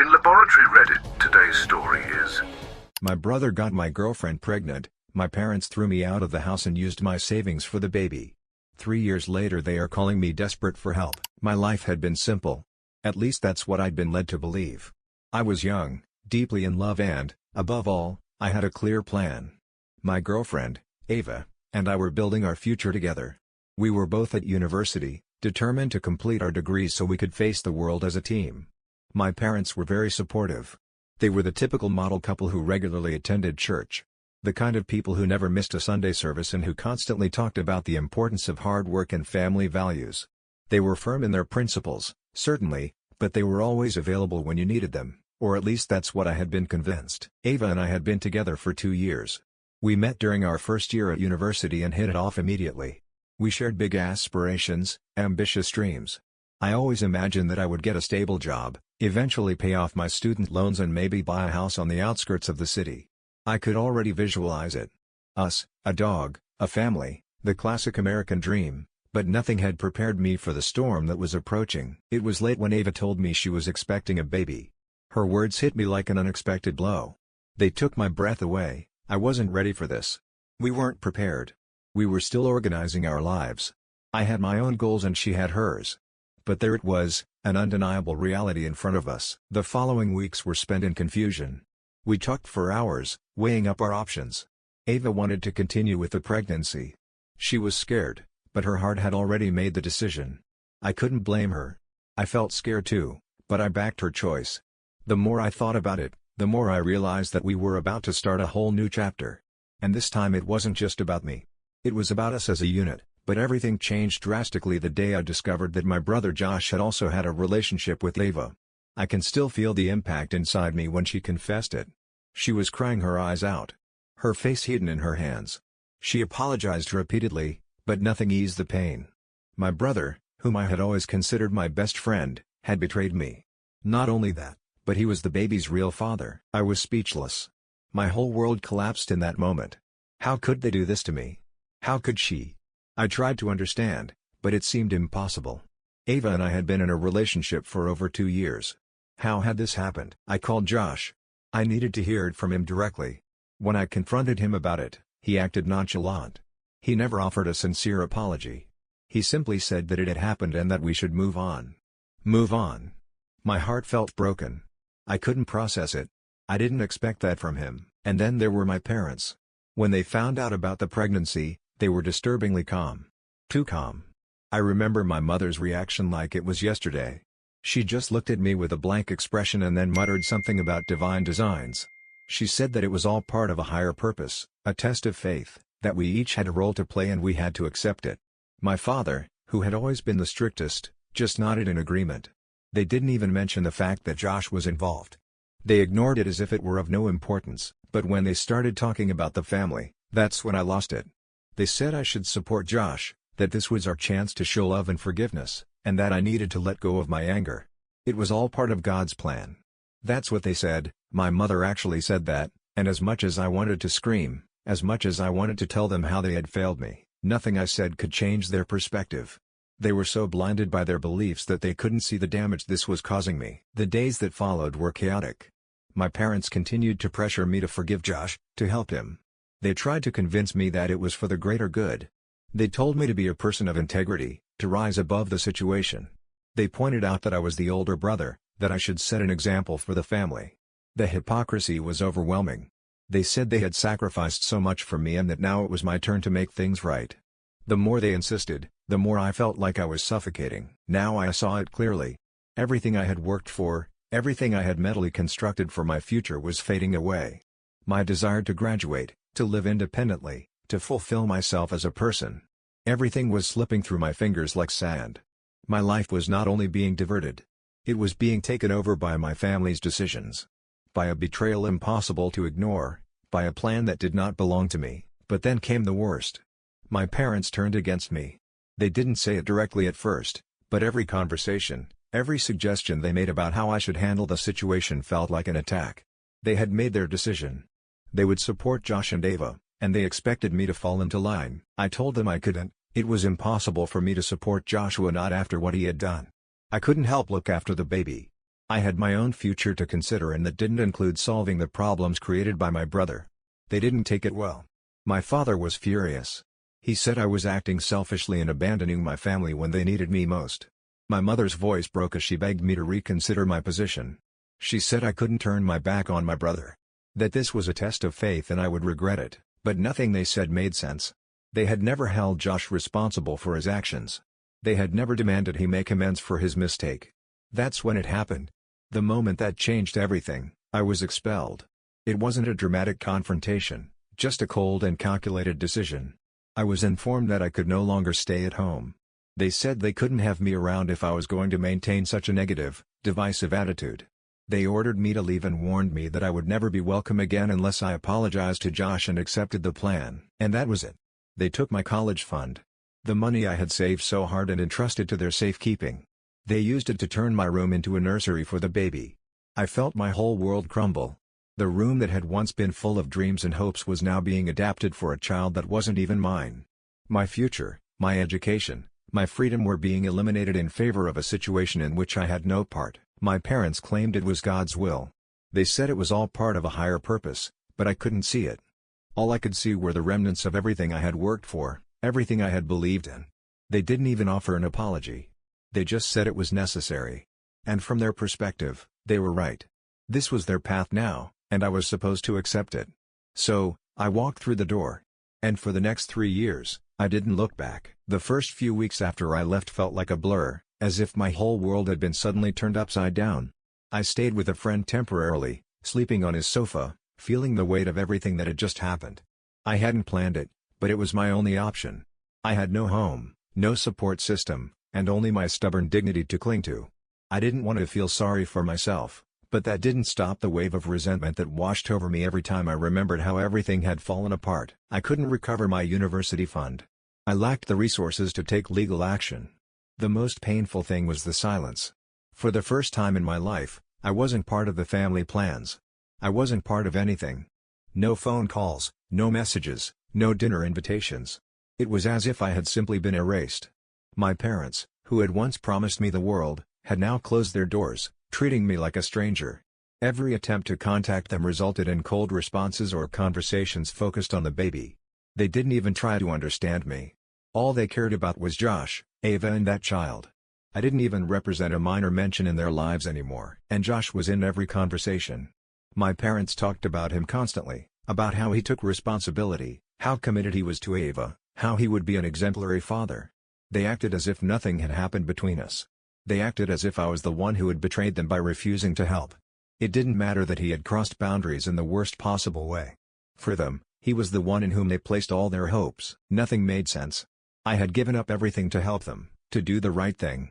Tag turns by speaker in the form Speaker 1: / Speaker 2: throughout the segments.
Speaker 1: In Laboratory Reddit, today's story is:
Speaker 2: My brother got my girlfriend pregnant, my parents threw me out of the house and used my savings for the baby. 3 years later they are calling me desperate for help. My life had been simple. At least that's what I'd been led to believe. I was young, deeply in love and, above all, I had a clear plan. My girlfriend, Ava, and I were building our future together. We were both at university, determined to complete our degrees so we could face the world as a team. My parents were very supportive. They were the typical model couple who regularly attended church. The kind of people who never missed a Sunday service and who constantly talked about the importance of hard work and family values. They were firm in their principles, certainly, but they were always available when you needed them, or at least that's what I had been convinced. Ava and I had been together for 2 years. We met during our first year at university and hit it off immediately. We shared big aspirations, ambitious dreams. I always imagined that I would get a stable job, eventually pay off my student loans and maybe buy a house on the outskirts of the city. I could already visualize it. Us, a dog, a family, the classic American dream, but nothing had prepared me for the storm that was approaching. It was late when Ava told me she was expecting a baby. Her words hit me like an unexpected blow. They took my breath away. I wasn't ready for this. We weren't prepared. We were still organizing our lives. I had my own goals and she had hers. But there it was, an undeniable reality in front of us. The following weeks were spent in confusion. We talked for hours, weighing up our options. Ava wanted to continue with the pregnancy. She was scared, but her heart had already made the decision. I couldn't blame her. I felt scared too, but I backed her choice. The more I thought about it, the more I realized that we were about to start a whole new chapter. And this time it wasn't just about me. It was about us as a unit, but everything changed drastically the day I discovered that my brother Josh had also had a relationship with Ava. I can still feel the impact inside me when she confessed it. She was crying her eyes out. Her face hidden in her hands. She apologized repeatedly, but nothing eased the pain. My brother, whom I had always considered my best friend, had betrayed me. Not only that, but he was the baby's real father. I was speechless. My whole world collapsed in that moment. How could they do this to me? How could she? I tried to understand, but it seemed impossible. Ava and I had been in a relationship for over 2 years. How had this happened? I called Josh. I needed to hear it from him directly. When I confronted him about it, he acted nonchalant. He never offered a sincere apology. He simply said that it had happened and that we should move on. Move on. My heart felt broken. I couldn't process it. I didn't expect that from him. And then there were my parents. When they found out about the pregnancy, they were disturbingly calm. Too calm. I remember my mother's reaction like it was yesterday. She just looked at me with a blank expression and then muttered something about divine designs. She said that it was all part of a higher purpose, a test of faith, that we each had a role to play and we had to accept it. My father, who had always been the strictest, just nodded in agreement. They didn't even mention the fact that Josh was involved. They ignored it as if it were of no importance, but when they started talking about the family, that's when I lost it. They said I should support Josh, that this was our chance to show love and forgiveness, and that I needed to let go of my anger. It was all part of God's plan. That's what they said. My mother actually said that, and as much as I wanted to scream, as much as I wanted to tell them how they had failed me, nothing I said could change their perspective. They were so blinded by their beliefs that they couldn't see the damage this was causing me. The days that followed were chaotic. My parents continued to pressure me to forgive Josh, to help him. They tried to convince me that it was for the greater good. They told me to be a person of integrity, to rise above the situation. They pointed out that I was the older brother, that I should set an example for the family. The hypocrisy was overwhelming. They said they had sacrificed so much for me and that now it was my turn to make things right. The more they insisted, the more I felt like I was suffocating. Now I saw it clearly. Everything I had worked for, everything I had mentally constructed for my future was fading away. My desire to graduate, to live independently, to fulfill myself as a person. Everything was slipping through my fingers like sand. My life was not only being diverted. It was being taken over by my family's decisions. By a betrayal impossible to ignore, by a plan that did not belong to me. But then came the worst. My parents turned against me. They didn't say it directly at first, but every conversation, every suggestion they made about how I should handle the situation felt like an attack. They had made their decision. They would support Josh and Ava, and they expected me to fall into line. I told them I couldn't. It was impossible for me to support Joshua not after what he had done. I couldn't help look after the baby. I had my own future to consider, and that didn't include solving the problems created by my brother. They didn't take it well. My father was furious. He said I was acting selfishly and abandoning my family when they needed me most. My mother's voice broke as she begged me to reconsider my position. She said I couldn't turn my back on my brother. That this was a test of faith and I would regret it, but nothing they said made sense. They had never held Josh responsible for his actions. They had never demanded he make amends for his mistake. That's when it happened. The moment that changed everything, I was expelled. It wasn't a dramatic confrontation, just a cold and calculated decision. I was informed that I could no longer stay at home. They said they couldn't have me around if I was going to maintain such a negative, divisive attitude. They ordered me to leave and warned me that I would never be welcome again unless I apologized to Josh and accepted the plan. And that was it. They took my college fund. The money I had saved so hard and entrusted to their safekeeping. They used it to turn my room into a nursery for the baby. I felt my whole world crumble. The room that had once been full of dreams and hopes was now being adapted for a child that wasn't even mine. My future, my education, my freedom were being eliminated in favor of a situation in which I had no part. My parents claimed it was God's will. They said it was all part of a higher purpose, but I couldn't see it. All I could see were the remnants of everything I had worked for, everything I had believed in. They didn't even offer an apology. They just said it was necessary. And from their perspective, they were right. This was their path now, and I was supposed to accept it. So, I walked through the door. And for the next 3 years, I didn't look back. The first few weeks after I left felt like a blur, as if my whole world had been suddenly turned upside down. I stayed with a friend temporarily, sleeping on his sofa, feeling the weight of everything that had just happened. I hadn't planned it, but it was my only option. I had no home, no support system, and only my stubborn dignity to cling to. I didn't want to feel sorry for myself, but that didn't stop the wave of resentment that washed over me every time I remembered how everything had fallen apart. I couldn't recover my university fund. I lacked the resources to take legal action. The most painful thing was the silence. For the first time in my life, I wasn't part of the family plans. I wasn't part of anything. No phone calls, no messages, no dinner invitations. It was as if I had simply been erased. My parents, who had once promised me the world, had now closed their doors, treating me like a stranger. Every attempt to contact them resulted in cold responses or conversations focused on the baby. They didn't even try to understand me. All they cared about was Josh, Ava and that child. I didn't even represent a minor mention in their lives anymore. And Josh was in every conversation. My parents talked about him constantly, about how he took responsibility, how committed he was to Ava, how he would be an exemplary father. They acted as if nothing had happened between us. They acted as if I was the one who had betrayed them by refusing to help. It didn't matter that he had crossed boundaries in the worst possible way. For them, he was the one in whom they placed all their hopes. Nothing made sense. I had given up everything to help them, to do the right thing.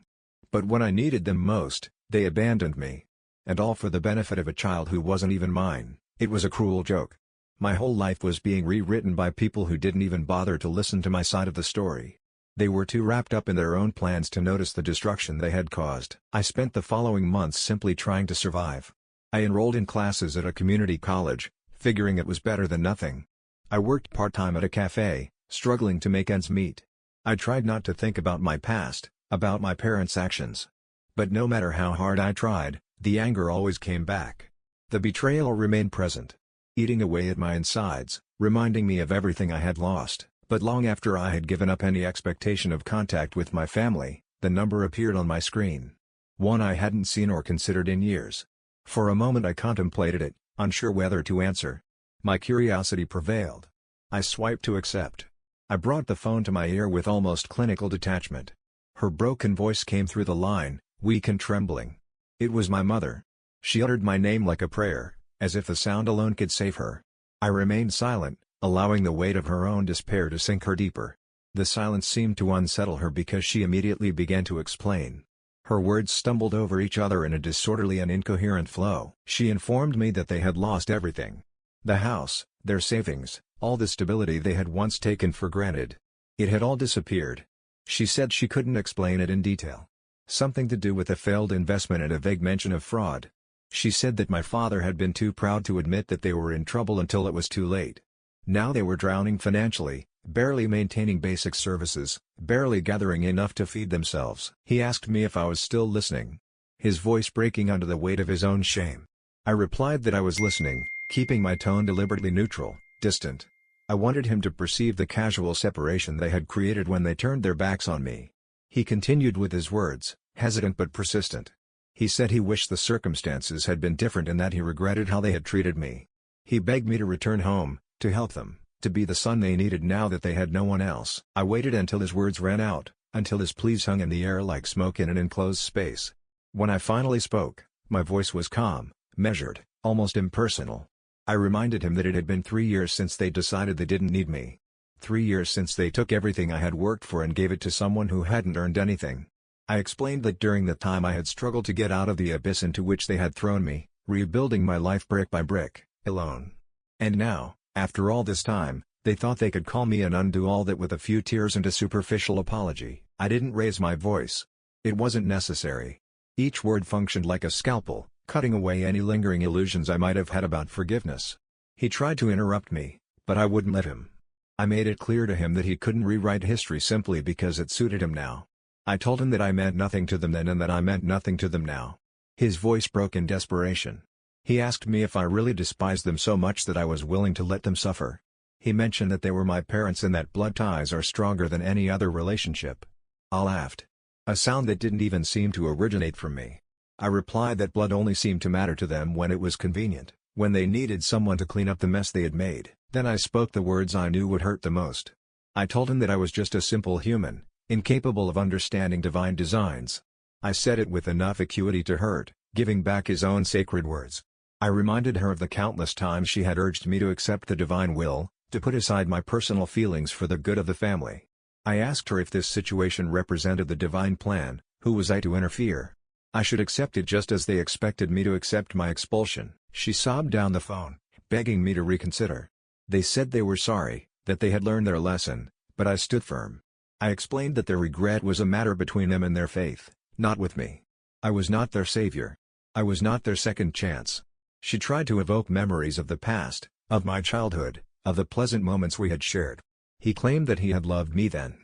Speaker 2: But when I needed them most, they abandoned me. And all for the benefit of a child who wasn't even mine. It was a cruel joke. My whole life was being rewritten by people who didn't even bother to listen to my side of the story. They were too wrapped up in their own plans to notice the destruction they had caused. I spent the following months simply trying to survive. I enrolled in classes at a community college, figuring it was better than nothing. I worked part-time at a cafe, struggling to make ends meet. I tried not to think about my past, about my parents' actions. But no matter how hard I tried, the anger always came back. The betrayal remained present, eating away at my insides, reminding me of everything I had lost. But long after I had given up any expectation of contact with my family, the number appeared on my screen. One I hadn't seen or considered in years. For a moment I contemplated it, unsure whether to answer. My curiosity prevailed. I swiped to accept. I brought the phone to my ear with almost clinical detachment. Her broken voice came through the line, weak and trembling. It was my mother. She uttered my name like a prayer, as if the sound alone could save her. I remained silent, allowing the weight of her own despair to sink her deeper. The silence seemed to unsettle her because she immediately began to explain. Her words stumbled over each other in a disorderly and incoherent flow. She informed me that they had lost everything. The house, their savings, all the stability they had once taken for granted. It had all disappeared. She said she couldn't explain it in detail. Something to do with a failed investment and a vague mention of fraud. She said that my father had been too proud to admit that they were in trouble until it was too late. Now they were drowning financially, barely maintaining basic services, barely gathering enough to feed themselves. He asked me if I was still listening. his voice breaking under the weight of his own shame. I replied that I was listening, keeping my tone deliberately neutral, distant. I wanted him to perceive the casual separation they had created when they turned their backs on me. He continued with his words, hesitant but persistent. He said he wished the circumstances had been different and that he regretted how they had treated me. He begged me to return home, to help them, to be the son they needed now that they had no one else. I waited until his words ran out, until his pleas hung in the air like smoke in an enclosed space. When I finally spoke, my voice was calm, measured, almost impersonal. I reminded him that it had been 3 years since they decided they didn't need me. 3 years since they took everything I had worked for and gave it to someone who hadn't earned anything. I explained that during that time I had struggled to get out of the abyss into which they had thrown me, rebuilding my life brick by brick, alone. And now, after all this time, they thought they could call me and undo all that with a few tears and a superficial apology. I didn't raise my voice. It wasn't necessary. Each word functioned like a scalpel, cutting away any lingering illusions I might have had about forgiveness. He tried to interrupt me, but I wouldn't let him. I made it clear to him that he couldn't rewrite history simply because it suited him now. I told him that I meant nothing to them then and that I meant nothing to them now. His voice broke in desperation. He asked me if I really despised them so much that I was willing to let them suffer. He mentioned that they were my parents and that blood ties are stronger than any other relationship. I laughed. A sound that didn't even seem to originate from me. I replied that blood only seemed to matter to them when it was convenient, when they needed someone to clean up the mess they had made. Then I spoke the words I knew would hurt the most. I told him that I was just a simple human, incapable of understanding divine designs. I said it with enough acuity to hurt, giving back his own sacred words. I reminded her of the countless times she had urged me to accept the divine will, to put aside my personal feelings for the good of the family. I asked her if this situation represented the divine plan, who was I to interfere? I should accept it just as they expected me to accept my expulsion. She sobbed down the phone, begging me to reconsider. They said they were sorry, that they had learned their lesson, but I stood firm. I explained that their regret was a matter between them and their faith, not with me. I was not their savior. I was not their second chance. She tried to evoke memories of the past, of my childhood, of the pleasant moments we had shared. He claimed that he had loved me then.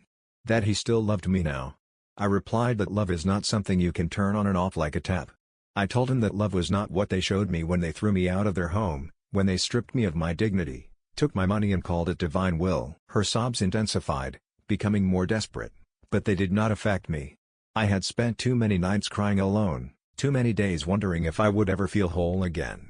Speaker 2: That he still loved me now. I replied that love is not something you can turn on and off like a tap. I told him that love was not what they showed me when they threw me out of their home, when they stripped me of my dignity, took my money and called it divine will. Her sobs intensified, becoming more desperate, but they did not affect me. I had spent too many nights crying alone, too many days wondering if I would ever feel whole again.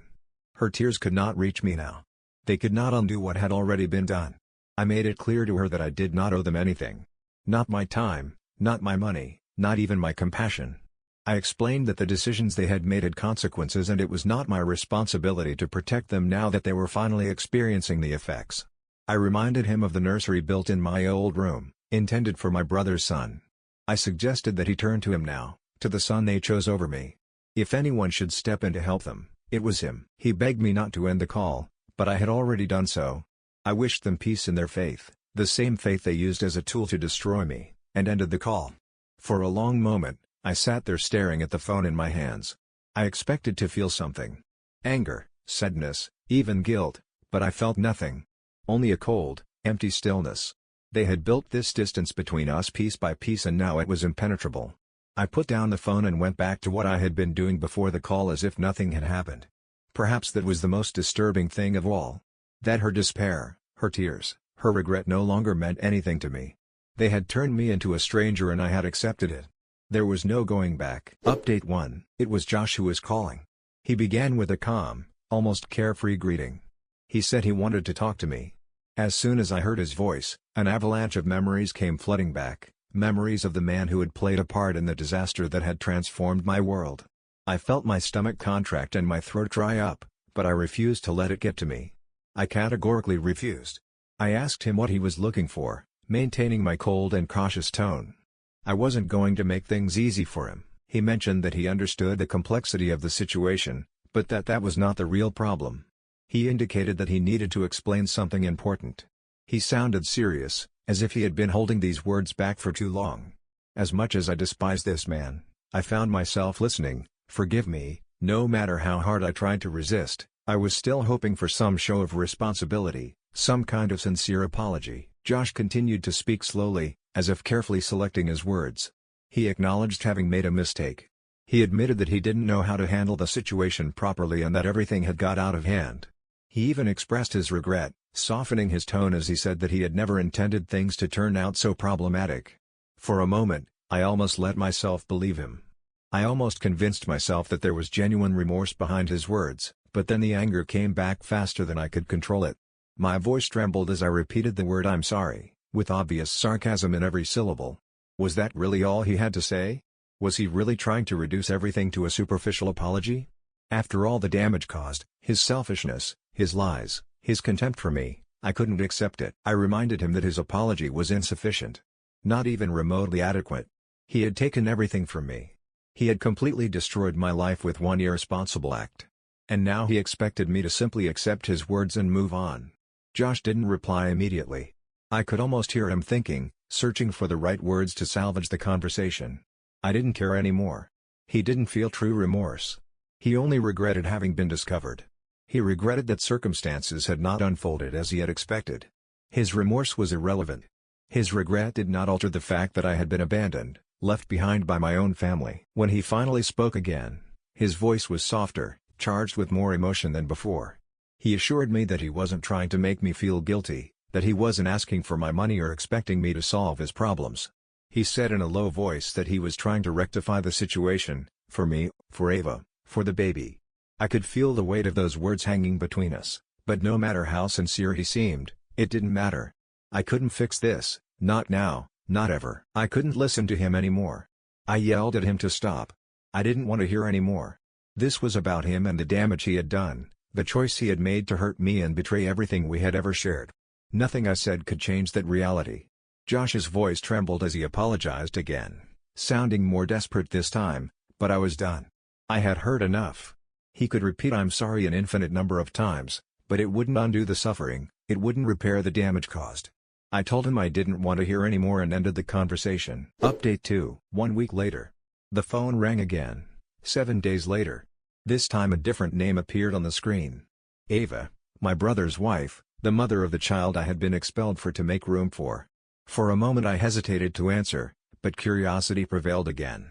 Speaker 2: Her tears could not reach me now. They could not undo what had already been done. I made it clear to her that I did not owe them anything. Not my time, not my money, not even my compassion. I explained that the decisions they had made had consequences and it was not my responsibility to protect them now that they were finally experiencing the effects. I reminded him of the nursery built in my old room, intended for my brother's son. I suggested that he turn to him now, to the son they chose over me. If anyone should step in to help them, it was him. He begged me not to end the call, but I had already done so. I wished them peace in their faith, the same faith they used as a tool to destroy me, and ended the call. For a long moment, I sat there staring at the phone in my hands. I expected to feel something. Anger, sadness, even guilt, but I felt nothing. Only a cold, empty stillness. They had built this distance between us piece by piece and now it was impenetrable. I put down the phone and went back to what I had been doing before the call as if nothing had happened. Perhaps that was the most disturbing thing of all. That her despair, her tears, her regret no longer meant anything to me. They had turned me into a stranger and I had accepted it. There was no going back. Update 1. It was Josh who was calling. He began with a calm, almost carefree greeting. He said he wanted to talk to me. As soon as I heard his voice, an avalanche of memories came flooding back, memories of the man who had played a part in the disaster that had transformed my world. I felt my stomach contract and my throat dry up, but I refused to let it get to me. I categorically refused. I asked him what he was looking for, maintaining my cold and cautious tone. I wasn't going to make things easy for him. He mentioned that he understood the complexity of the situation, but that was not the real problem. He indicated that he needed to explain something important. He sounded serious, as if he had been holding these words back for too long. As much as I despised this man, I found myself listening. Forgive me, no matter how hard I tried to resist, I was still hoping for some show of responsibility, some kind of sincere apology. Josh continued to speak slowly, as if carefully selecting his words. He acknowledged having made a mistake. He admitted that he didn't know how to handle the situation properly and that everything had got out of hand. He even expressed his regret, softening his tone as he said that he had never intended things to turn out so problematic. For a moment, I almost let myself believe him. I almost convinced myself that there was genuine remorse behind his words, but then the anger came back faster than I could control it. My voice trembled as I repeated the word "I'm sorry," with obvious sarcasm in every syllable. Was that really all he had to say? Was he really trying to reduce everything to a superficial apology? After all the damage caused, his selfishness, his lies, his contempt for me, I couldn't accept it. I reminded him that his apology was insufficient. Not even remotely adequate. He had taken everything from me. He had completely destroyed my life with one irresponsible act. And now he expected me to simply accept his words and move on. Josh didn't reply immediately. I could almost hear him thinking, searching for the right words to salvage the conversation. I didn't care anymore. He didn't feel true remorse. He only regretted having been discovered. He regretted that circumstances had not unfolded as he had expected. His remorse was irrelevant. His regret did not alter the fact that I had been abandoned, left behind by my own family. When he finally spoke again, his voice was softer, charged with more emotion than before. He assured me that he wasn't trying to make me feel guilty, that he wasn't asking for my money or expecting me to solve his problems. He said in a low voice that he was trying to rectify the situation, for me, for Ava, for the baby. I could feel the weight of those words hanging between us, but no matter how sincere he seemed, it didn't matter. I couldn't fix this, not now, not ever. I couldn't listen to him anymore. I yelled at him to stop. I didn't want to hear anymore. This was about him and the damage he had done, the choice he had made to hurt me and betray everything we had ever shared. Nothing I said could change that reality. Josh's voice trembled as he apologized again, sounding more desperate this time, but I was done. I had heard enough. He could repeat "I'm sorry" an infinite number of times, but it wouldn't undo the suffering, it wouldn't repair the damage caused. I told him I didn't want to hear anymore and ended the conversation. Update 2. 1 week later. The phone rang again. 7 days later. This time a different name appeared on the screen. Ava, my brother's wife, the mother of the child I had been expelled to make room for. For a moment I hesitated to answer, but curiosity prevailed again.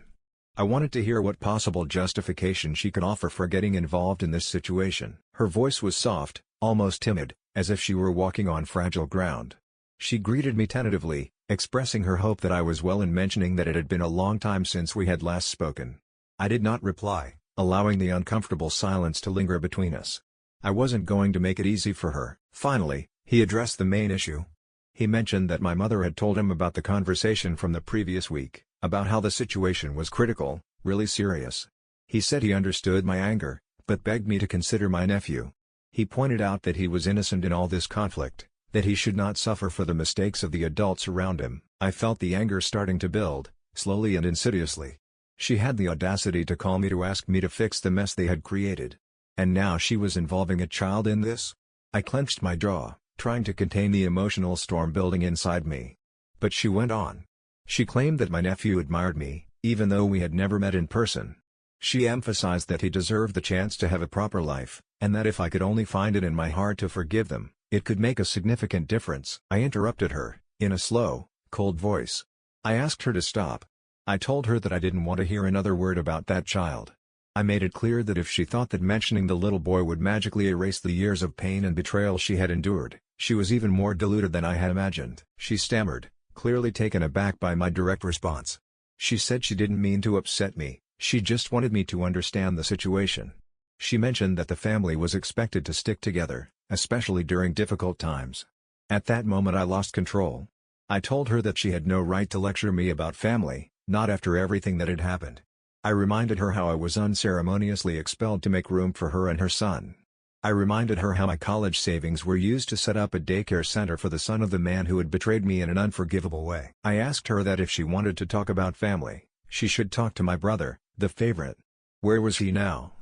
Speaker 2: I wanted to hear what possible justification she could offer for getting involved in this situation. Her voice was soft, almost timid, as if she were walking on fragile ground. She greeted me tentatively, expressing her hope that I was well and mentioning that it had been a long time since we had last spoken. I did not reply, allowing the uncomfortable silence to linger between us. I wasn't going to make it easy for her. Finally, he addressed the main issue. He mentioned that my mother had told him about the conversation from the previous week, about how the situation was critical, really serious. He said he understood my anger, but begged me to consider my nephew. He pointed out that he was innocent in all this conflict, that he should not suffer for the mistakes of the adults around him. I felt the anger starting to build, slowly and insidiously. She had the audacity to call me to ask me to fix the mess they had created. And now she was involving a child in this? I clenched my jaw, trying to contain the emotional storm building inside me. But she went on. She claimed that my nephew admired me, even though we had never met in person. She emphasized that he deserved the chance to have a proper life, and that if I could only find it in my heart to forgive them, it could make a significant difference. I interrupted her, in a slow, cold voice. I asked her to stop. I told her that I didn't want to hear another word about that child. I made it clear that if she thought that mentioning the little boy would magically erase the years of pain and betrayal she had endured, she was even more deluded than I had imagined. She stammered, clearly taken aback by my direct response. She said she didn't mean to upset me, she just wanted me to understand the situation. She mentioned that the family was expected to stick together, especially during difficult times. At that moment I lost control. I told her that she had no right to lecture me about family, not after everything that had happened. I reminded her how I was unceremoniously expelled to make room for her and her son. I reminded her how my college savings were used to set up a daycare center for the son of the man who had betrayed me in an unforgivable way. I asked her that if she wanted to talk about family, she should talk to my brother, the favorite. Where was he now?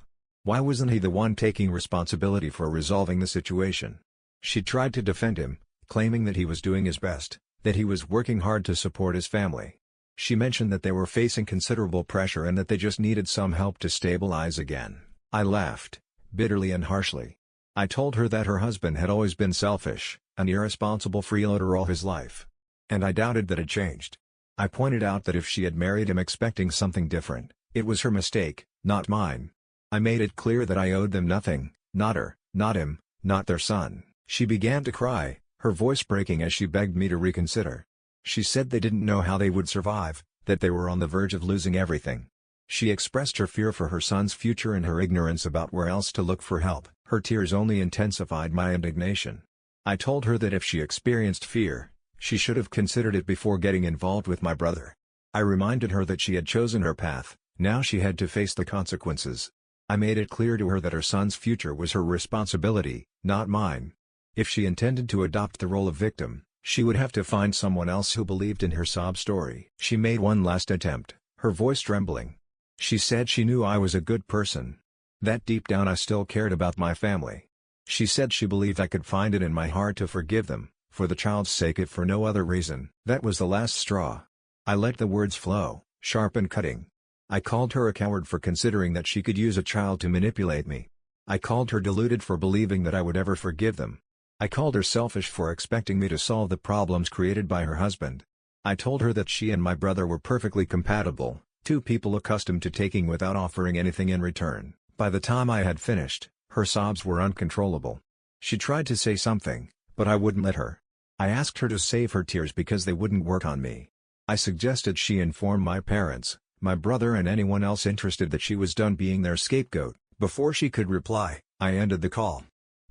Speaker 2: Why wasn't he the one taking responsibility for resolving the situation? She tried to defend him, claiming that he was doing his best, that he was working hard to support his family. She mentioned that they were facing considerable pressure and that they just needed some help to stabilize again. I laughed, bitterly and harshly. I told her that her husband had always been selfish, an irresponsible freeloader all his life. And I doubted that it changed. I pointed out that if she had married him expecting something different, It was her mistake, not mine. I made it clear that I owed them nothing, not her, not him, not their son. She began to cry, her voice breaking as she begged me to reconsider. She said they didn't know how they would survive, that they were on the verge of losing everything. She expressed her fear for her son's future and her ignorance about where else to look for help. Her tears only intensified my indignation. I told her that if she experienced fear, she should have considered it before getting involved with my brother. I reminded her that she had chosen her path, now she had to face the consequences. I made it clear to her that her son's future was her responsibility, not mine. If she intended to adopt the role of victim, she would have to find someone else who believed in her sob story. She made one last attempt, her voice trembling. She said she knew I was a good person. That deep down I still cared about my family. She said she believed I could find it in my heart to forgive them, for the child's sake if for no other reason. That was the last straw. I let the words flow, sharp and cutting. I called her a coward for considering that she could use a child to manipulate me. I called her deluded for believing that I would ever forgive them. I called her selfish for expecting me to solve the problems created by her husband. I told her that she and my brother were perfectly compatible, two people accustomed to taking without offering anything in return. By the time I had finished, her sobs were uncontrollable. She tried to say something, but I wouldn't let her. I asked her to save her tears because they wouldn't work on me. I suggested she inform my parents, my brother and anyone else interested that she was done being their scapegoat. Before she could reply, I ended the call.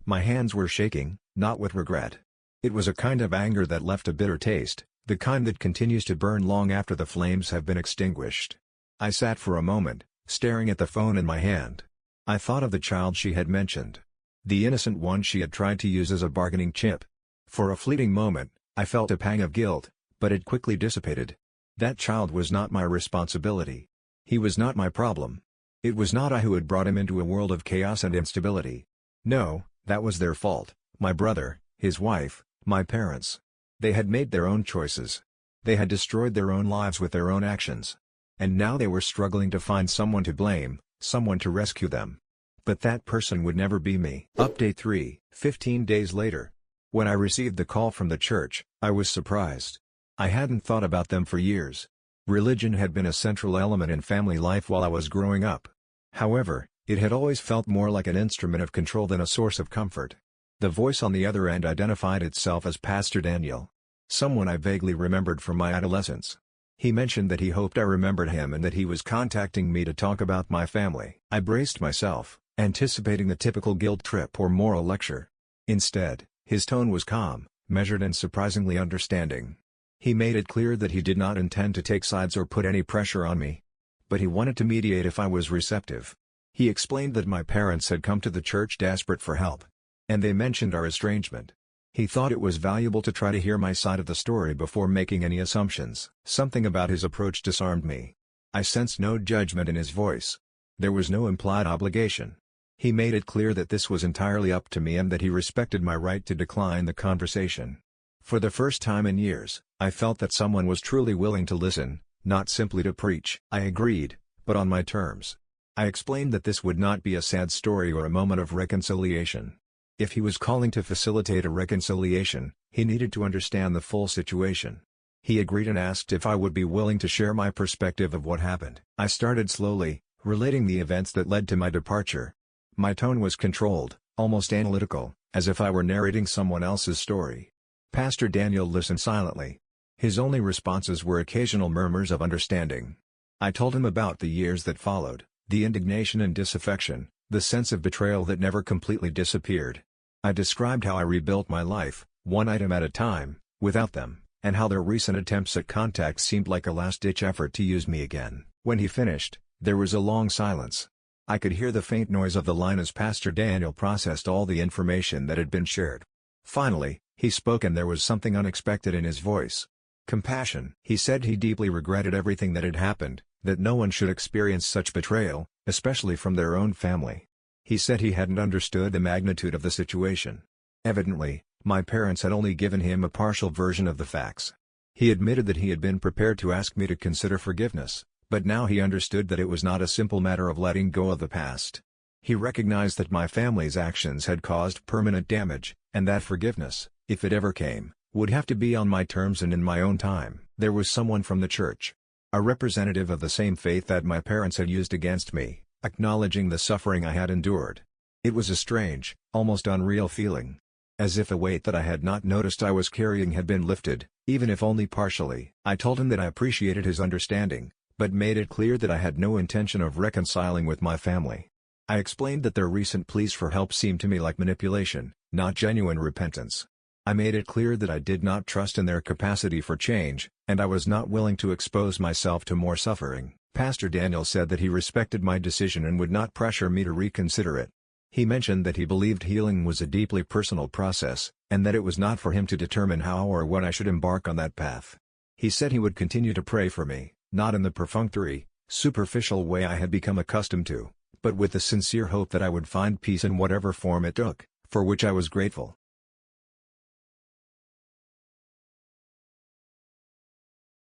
Speaker 2: My hands were shaking, not with regret. It was a kind of anger that left a bitter taste, the kind that continues to burn long after the flames have been extinguished. I sat for a moment, staring at the phone in my hand. I thought of the child she had mentioned. The innocent one she had tried to use as a bargaining chip. For a fleeting moment, I felt a pang of guilt, but it quickly dissipated. That child was not my responsibility. He was not my problem. It was not I who had brought him into a world of chaos and instability. No, that was their fault, my brother, his wife, my parents. They had made their own choices. They had destroyed their own lives with their own actions. And now they were struggling to find someone to blame, someone to rescue them. But that person would never be me. Update 3, 15 days later. When I received the call from the church, I was surprised. I hadn't thought about them for years. Religion had been a central element in family life while I was growing up. However, it had always felt more like an instrument of control than a source of comfort. The voice on the other end identified itself as Pastor Daniel. Someone I vaguely remembered from my adolescence. He mentioned that he hoped I remembered him and that he was contacting me to talk about my family. I braced myself, anticipating the typical guilt trip or moral lecture. Instead, his tone was calm, measured and surprisingly understanding. He made it clear that he did not intend to take sides or put any pressure on me. But he wanted to mediate if I was receptive. He explained that my parents had come to the church desperate for help. And they mentioned our estrangement. He thought it was valuable to try to hear my side of the story before making any assumptions. Something about his approach disarmed me. I sensed no judgment in his voice. There was no implied obligation. He made it clear that this was entirely up to me and that he respected my right to decline the conversation. For the first time in years, I felt that someone was truly willing to listen, not simply to preach. I agreed, but on my terms. I explained that this would not be a sad story or a moment of reconciliation. If he was calling to facilitate a reconciliation, he needed to understand the full situation. He agreed and asked if I would be willing to share my perspective of what happened. I started slowly, relating the events that led to my departure. My tone was controlled, almost analytical, as if I were narrating someone else's story. Pastor Daniel listened silently. His only responses were occasional murmurs of understanding. I told him about the years that followed, the indignation and disaffection, the sense of betrayal that never completely disappeared. I described how I rebuilt my life, one item at a time, without them, and how their recent attempts at contact seemed like a last-ditch effort to use me again. When he finished, there was a long silence. I could hear the faint noise of the line as Pastor Daniel processed all the information that had been shared. Finally, he spoke and there was something unexpected in his voice. Compassion. He said he deeply regretted everything that had happened, that no one should experience such betrayal, especially from their own family. He said he hadn't understood the magnitude of the situation. Evidently, my parents had only given him a partial version of the facts. He admitted that he had been prepared to ask me to consider forgiveness, but now he understood that it was not a simple matter of letting go of the past. He recognized that my family's actions had caused permanent damage, and that forgiveness, if it ever came, would have to be on my terms and in my own time. There was someone from the church. a representative of the same faith that my parents had used against me, acknowledging the suffering I had endured. It was a strange, almost unreal feeling. As if a weight that I had not noticed I was carrying had been lifted, even if only partially. I told him that I appreciated his understanding, but made it clear that I had no intention of reconciling with my family. I explained that their recent pleas for help seemed to me like manipulation, not genuine repentance. I made it clear that I did not trust in their capacity for change, and I was not willing to expose myself to more suffering. Pastor Daniel said that he respected my decision and would not pressure me to reconsider it. He mentioned that he believed healing was a deeply personal process, and that it was not for him to determine how or when I should embark on that path. He said he would continue to pray for me, not in the perfunctory, superficial way I had become accustomed to, but with the sincere hope that I would find peace in whatever form it took, for which I was grateful.